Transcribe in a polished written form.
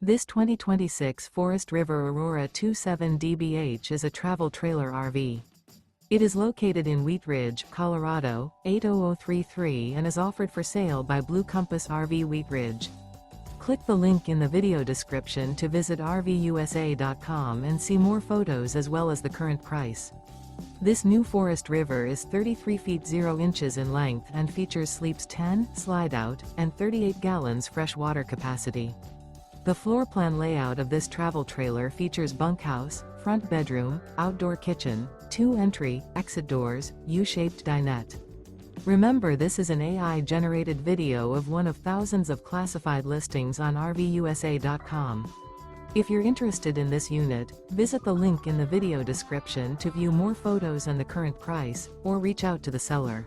This 2026 Forest River Aurora 27 DBH is a travel trailer RV. It is located in Wheat Ridge, Colorado, 80033 and is offered for sale by Blue Compass RV Wheat Ridge. Click the link in the video description to visit RVUSA.com and see more photos as well as the current price. This new Forest River is 33 feet 0 inches in length and features sleeps 10, Slideout, and 38 gallons fresh water capacity. The floor plan layout of this travel trailer features bunkhouse, front bedroom, outdoor kitchen, 2 entry, exit doors, U-shaped dinette. Remember, this is an AI-generated video of one of thousands of classified listings on RVUSA.com. If you're interested in this unit, visit the link in the video description to view more photos and the current price, or reach out to the seller.